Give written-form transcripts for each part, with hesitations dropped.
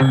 Hey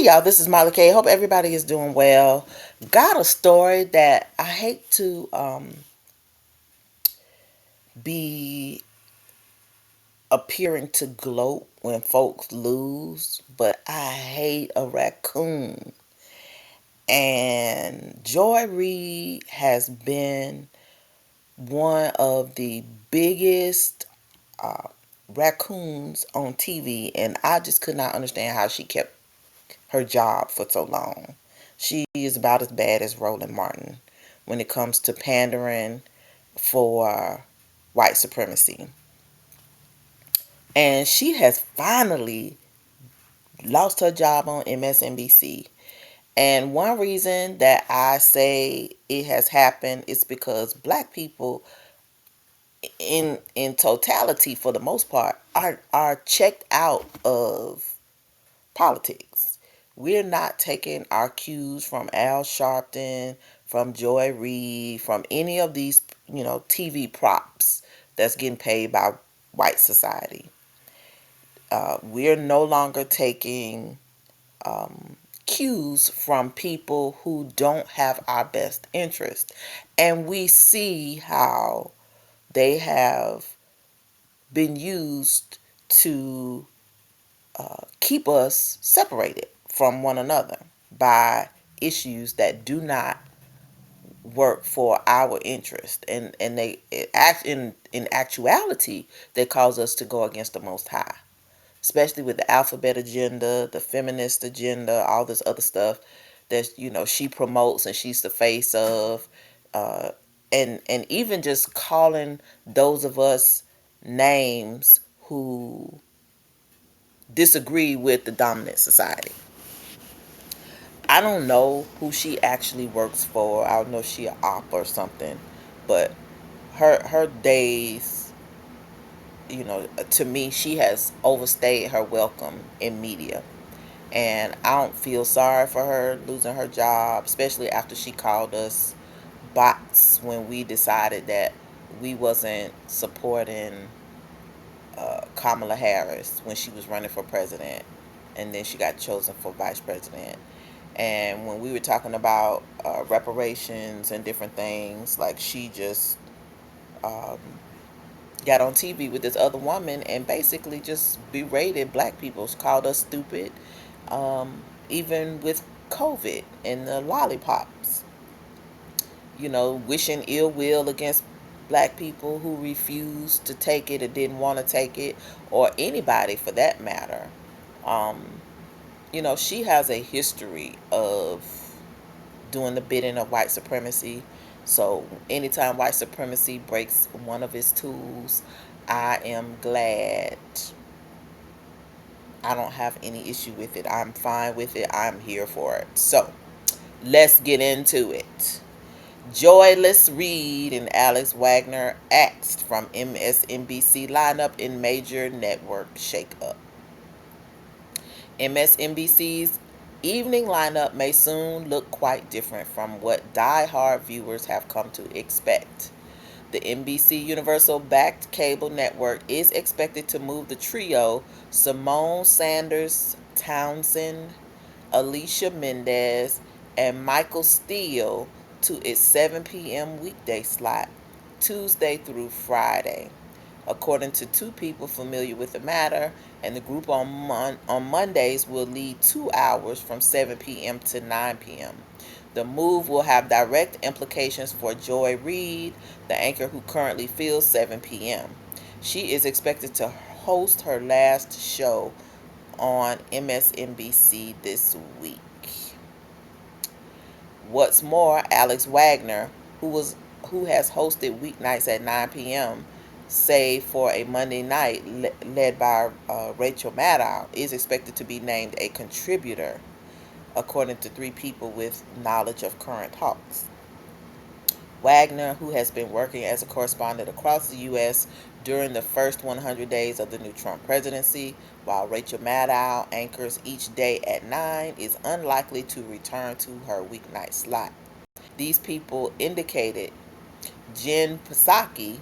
y'all, this is Molly K. Hope everybody is doing well. Got a story that I hate to be appearing to gloat when folks lose, but I hate a raccoon. And Joy Reid has been one of the biggest uh, raccoons on TV, and I just could not understand how she kept her job for so long. She is about as bad as Roland Martin when it comes to pandering for white supremacy. And she has finally lost her job on MSNBC. And one reason that I say it has happened is because black people in totality for the most part are checked out of politics. We're not taking our cues from Al Sharpton, from Joy Reid, from any of these, TV props that's getting paid by white society. We're no longer taking cues from people who don't have our best interest. And we see how they have been used to keep us separated from one another by issues that do not work for our interest, and in actuality they cause us to go against the Most High, especially with the alphabet agenda, the feminist agenda, all this other stuff that she promotes and she's the face of, uh, and even just calling those of us names who disagree with the dominant society. I don't know who she actually works for. I don't know if she a op or something, but her days, to me, she has overstayed her welcome in media, and I don't feel sorry for her losing her job, especially after she called us bots when we decided that we wasn't supporting Kamala Harris when she was running for president, and then she got chosen for vice president. And when we were talking about reparations and different things, like she just um, got on TV with this other woman and basically just berated black people, called us stupid, even with COVID and the lollipops, wishing ill will against black people who refused to take it or didn't want to take it, or anybody for that matter. Um, she has a history of doing the bidding of white supremacy. So anytime white supremacy breaks one of its tools, I am glad. I don't have any issue with it. I'm fine with it. I'm here for it. So let's get into it. Joyless Reid and Alex Wagner axed from MSNBC lineup in major network shakeup. MSNBC's evening lineup may soon look quite different from what die-hard viewers have come to expect. The NBC Universal backed cable network is expected to move the trio Simone Sanders Townsend, Alicia Mendez, and Michael Steele to its 7 p.m. weekday slot, Tuesday through Friday. According to two people familiar with the matter, and the group on Mondays will lead 2 hours from 7 p.m. to 9 p.m. The move will have direct implications for Joy Reid, the anchor who currently fills 7 p.m. She is expected to host her last show on MSNBC this week. What's more, Alex Wagner, who has hosted weeknights at 9 p.m., save for a Monday night led by Rachel Maddow, is expected to be named a contributor, according to three people with knowledge of current talks. Wagner, who has been working as a correspondent across the U.S. during the first 100 days of the new Trump presidency, while Rachel Maddow anchors each day at 9, is unlikely to return to her weeknight slot. These people indicated Jen Psaki,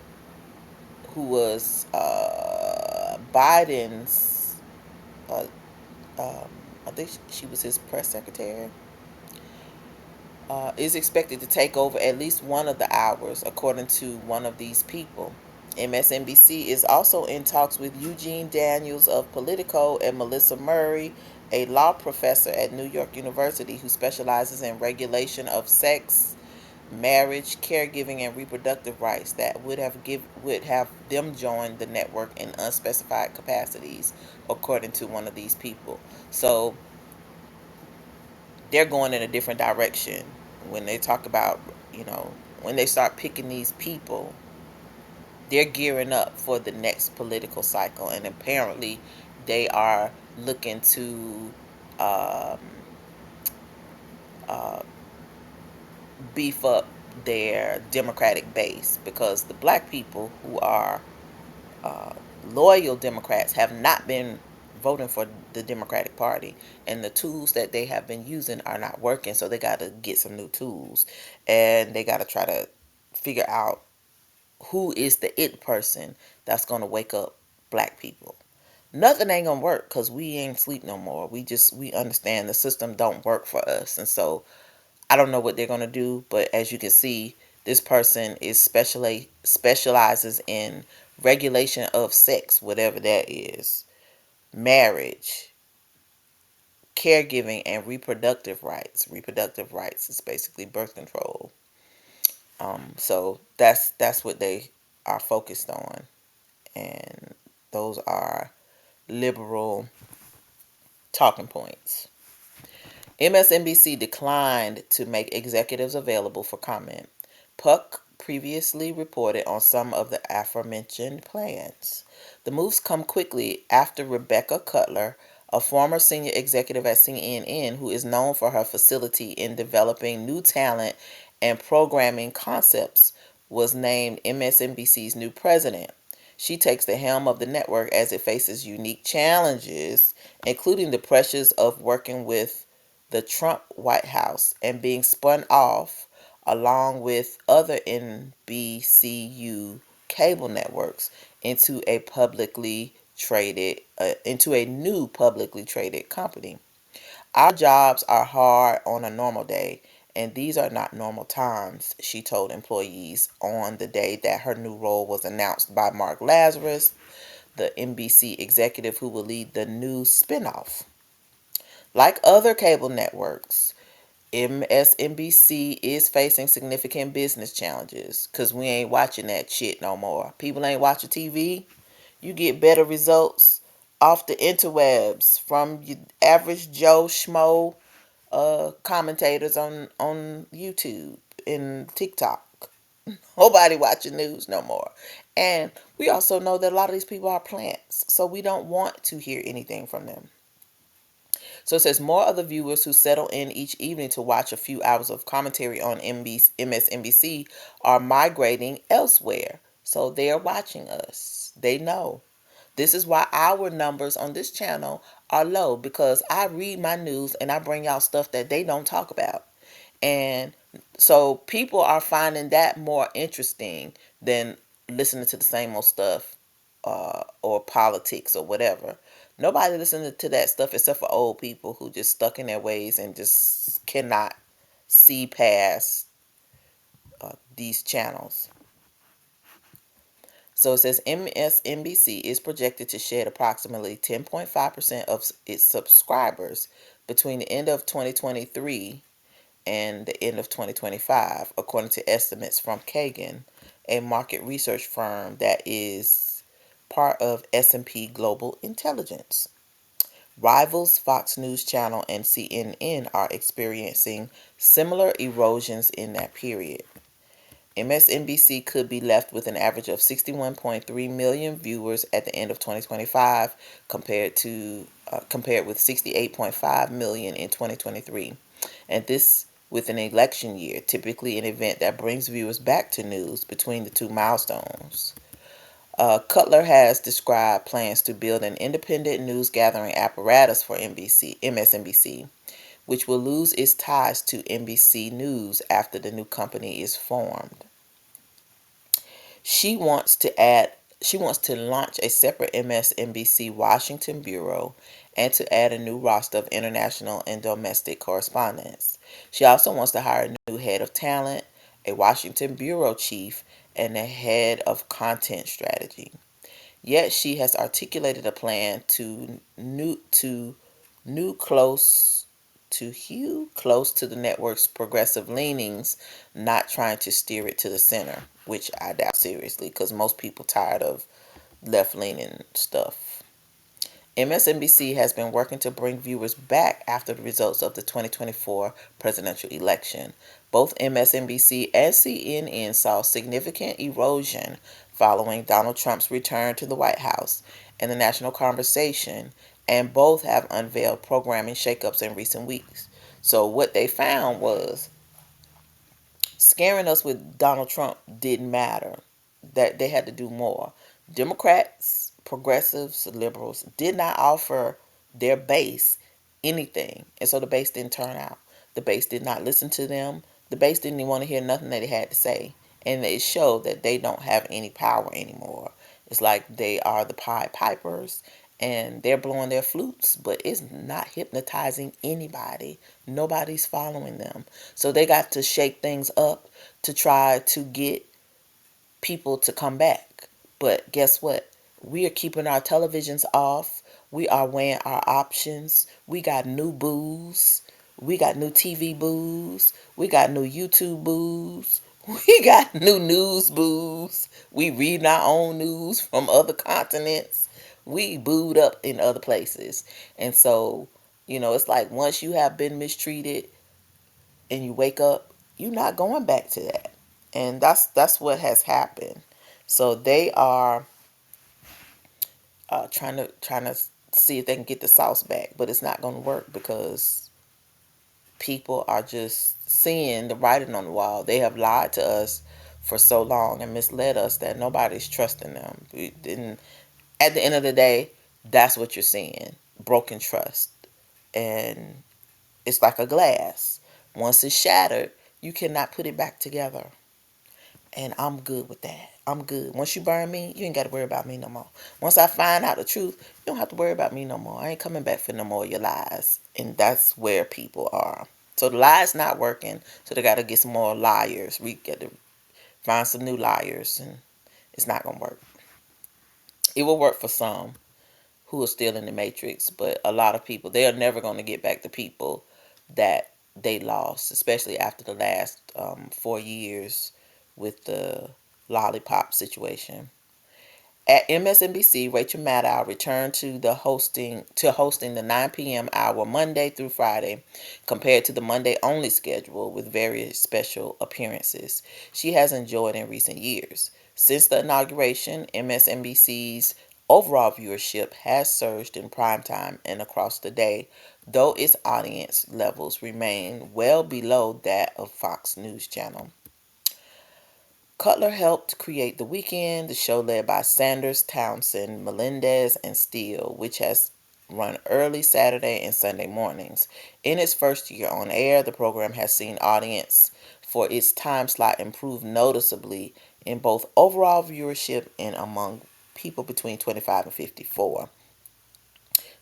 who was Biden's, uh, um, I think she was his press secretary, is expected to take over at least one of the hours, according to one of these people. MSNBC is also in talks with Eugene Daniels of Politico and Melissa Murray, a law professor at New York University who specializes in regulation of sex, marriage, caregiving, and reproductive rights, that would have them join the network in unspecified capacities, according to one of these people. So they're going in a different direction when they talk about, when they start picking these people. They're gearing up for the next political cycle, and apparently they are looking to um, uh, beef up their Democratic base, because the black people who are uh, loyal Democrats have not been voting for the Democratic Party, and the tools that they have been using are not working. So they got to get some new tools, and they got to try to figure out who is the it person that's going to wake up black people. Nothing ain't gonna work because we ain't sleep no more. We understand the system don't work for us, and so I don't know what they're gonna do. But as you can see, this person is specializes in regulation of sex, whatever that is, marriage, caregiving, and reproductive rights. Reproductive rights is basically birth control. So that's what they are focused on, and those are liberal talking points. MSNBC declined to make executives available for comment. Puck previously reported on some of the aforementioned plans. The moves come quickly after Rebecca Cutler, a former senior executive at CNN who is known for her facility in developing new talent and programming concepts, was named MSNBC's new president. She takes the helm of the network as it faces unique challenges, including the pressures of working with the Trump White House and being spun off along with other NBCU cable networks into a new publicly traded company. Our jobs are hard on a normal day, and these are not normal times, she told employees on the day that her new role was announced by Mark Lazarus, the NBC executive who will lead the new spinoff. Like other cable networks, MSNBC is facing significant business challenges because we ain't watching that shit no more. People ain't watching TV. You get better results off the interwebs from your average Joe Schmo commentators on YouTube and TikTok. Nobody watching news no more. And we also know that a lot of these people are plants, so we don't want to hear anything from them. So it says more of the viewers who settle in each evening to watch a few hours of commentary on MSNBC are migrating elsewhere. So they are watching us. They know. This is why our numbers on this channel are low, because I read my news and I bring y'all stuff that they don't talk about. And so people are finding that more interesting than listening to the same old stuff, or politics or whatever. Nobody listening to that stuff except for old people who just stuck in their ways and just cannot see past these channels. So it says MSNBC is projected to shed approximately 10.5% of its subscribers between the end of 2023 and the end of 2025, according to estimates from Kagan, a market research firm that is part of S&P Global Intelligence. Rivals Fox News Channel and CNN are experiencing similar erosions in that period. MSNBC could be left with an average of 61.3 million viewers at the end of 2025, compared with 68.5 million in 2023, and this with an election year, typically an event that brings viewers back to news between the two milestones. Cutler has described plans to build an independent news gathering apparatus for MSNBC, which will lose its ties to NBC News after the new company is formed. She wants to add she wants to launch a separate MSNBC Washington bureau and to add a new roster of international and domestic correspondents. She also wants to hire a new head of talent, a Washington bureau chief, and a head of content strategy. Yet she has articulated a plan new close to hew close to the network's progressive leanings, not trying to steer it to the center, which I doubt seriously because most people tired of left leaning stuff. MSNBC has been working to bring viewers back after the results of the 2024 presidential election. Both MSNBC and CNN saw significant erosion following Donald Trump's return to the White House and the national conversation, and both have unveiled programming shakeups in recent weeks. So, what they found was scaring us with Donald Trump didn't matter. That they had to do more. Democrats, progressives, liberals did not offer their base anything, and so the base didn't turn out. The base did not listen to them. The base didn't even want to hear nothing that they had to say, and it showed that they don't have any power anymore. It's like they are the Pied Pipers, and they're blowing their flutes, but it's not hypnotizing anybody. Nobody's following them. So they got to shake things up to try to get people to come back. But guess what? We are keeping our televisions off. We are weighing our options. We got new booze. We got new TV booze. We got new YouTube booze. We got new news booze. We reading our own news from other continents. We booed up in other places. And so, it's like once you have been mistreated and you wake up, you're not going back to that. And that's what has happened. So they are trying to see if they can get the sauce back, but it's not going to work because people are just seeing the writing on the wall. They have lied to us for so long and misled us that nobody's trusting them. And at the end of the day, that's what you're seeing: broken trust. And it's like a glass. Once it's shattered, you cannot put it back together. And I'm good with that. I'm good. Once you burn me, you ain't got to worry about me no more. Once I find out the truth, you don't have to worry about me no more. I ain't coming back for no more of your lies. And that's where people are. So the lies not working. So they got to get some more liars. We got to find some new liars. And it's not going to work. It will work for some who are still in the matrix. But a lot of people, they are never going to get back the people that they lost, especially after the last 4 years with the lollipop situation. At MSNBC, Rachel Maddow returned to hosting the 9 p.m. hour Monday through Friday, compared to the Monday only schedule with various special appearances she has enjoyed in recent years. Since the inauguration, MSNBC's overall viewership has surged in primetime and across the day, though its audience levels remain well below that of Fox News Channel. Cutler helped create The Weekend, the show led by Sanders, Townsend, Melendez, and Steele, which has run early Saturday and Sunday mornings. In its first year on air, the program has seen audience for its time slot improve noticeably in both overall viewership and among people between 25 and 54,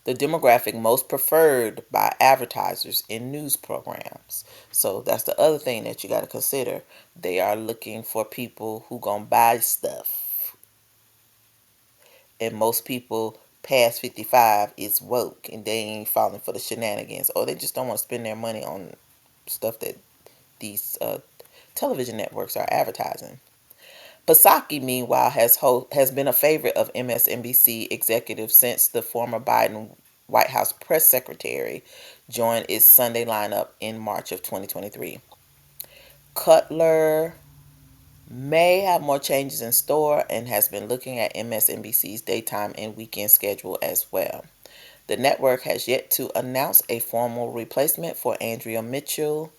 the demographic most preferred by advertisers in news programs. So that's the other thing that you got to consider. They are looking for people who gonna buy stuff, and most people past 55 is woke and they ain't falling for the shenanigans, or they just don't want to spend their money on stuff that these television networks are advertising. Psaki, meanwhile, has been a favorite of MSNBC executives since the former Biden White House press secretary joined its Sunday lineup in March of 2023. Cutler may have more changes in store and has been looking at MSNBC's daytime and weekend schedule as well. The network has yet to announce a formal replacement for Andrea Mitchell,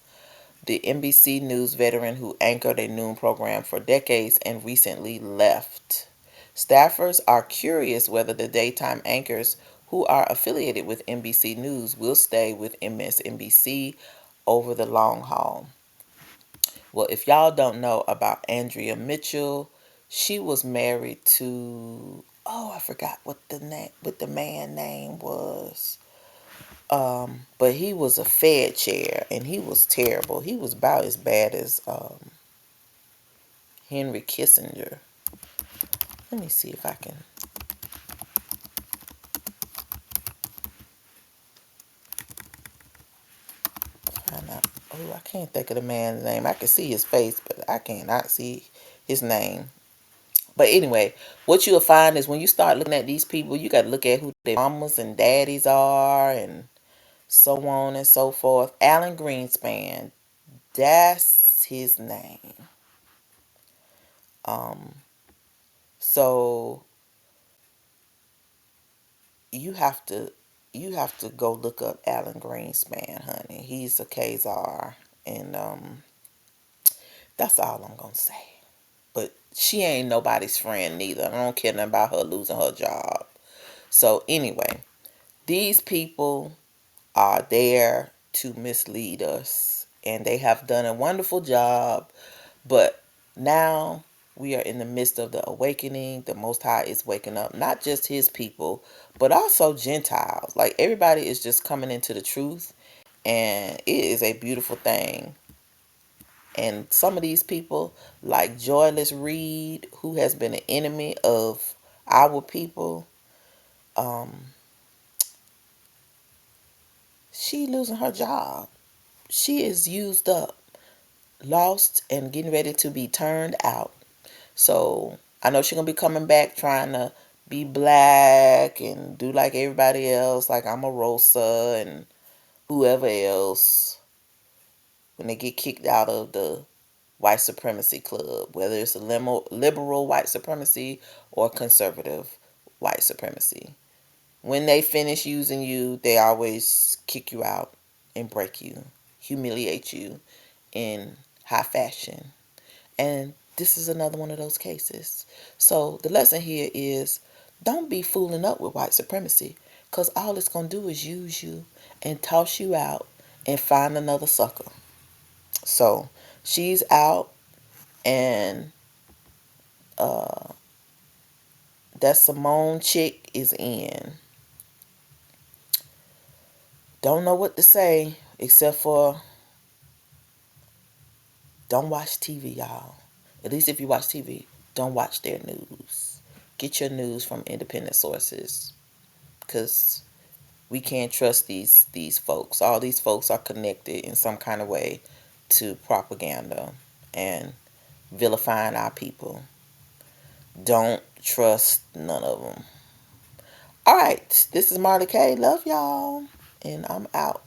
the NBC News veteran who anchored a noon program for decades and recently left. Staffers are curious whether the daytime anchors who are affiliated with NBC News will stay with MSNBC over the long haul. Well, if y'all don't know about Andrea Mitchell, she was married to, oh, I forgot what the man name was. But he was a Fed chair and he was terrible. He was about as bad as Henry Kissinger. Let me see if I can find out. Oh, I can't think of the man's name. I can see his face, but I cannot see his name. But anyway, what you'll find is when you start looking at these people, you got to look at who their mamas and daddies are and so on and so forth. Alan Greenspan, that's his name. Um, so you have to go look up Alan Greenspan, honey. He's a Kazar, and that's all I'm gonna say. But she ain't nobody's friend neither. I don't care nothing about her losing her job. So anyway, these people are there to mislead us, and they have done a wonderful job. But now we are in the midst of the awakening. The Most High is waking up not just his people, but also Gentiles. Like everybody is just coming into the truth, and it is a beautiful thing. And some of these people, like Joyless Reid, who has been an enemy of our people, she losing her job. She is used up, lost, and getting ready to be turned out. So I know she's gonna be coming back trying to be black and do like everybody else, like Omarosa and whoever else, when they get kicked out of the white supremacy club, whether it's a liberal white supremacy or conservative white supremacy. When they finish using you, they always kick you out and break you, humiliate you in high fashion. And this is another one of those cases. So the lesson here is don't be fooling up with white supremacy, because all it's going to do is use you and toss you out and find another sucker. So she's out, and that Simone chick is in. Don't know what to say except for don't watch TV, y'all. At least if you watch TV, don't watch their news. Get your news from independent sources, because we can't trust these folks. All these folks are connected in some kind of way to propaganda and vilifying our people. Don't trust none of them. All right, this is Marley K. Love y'all, and I'm out.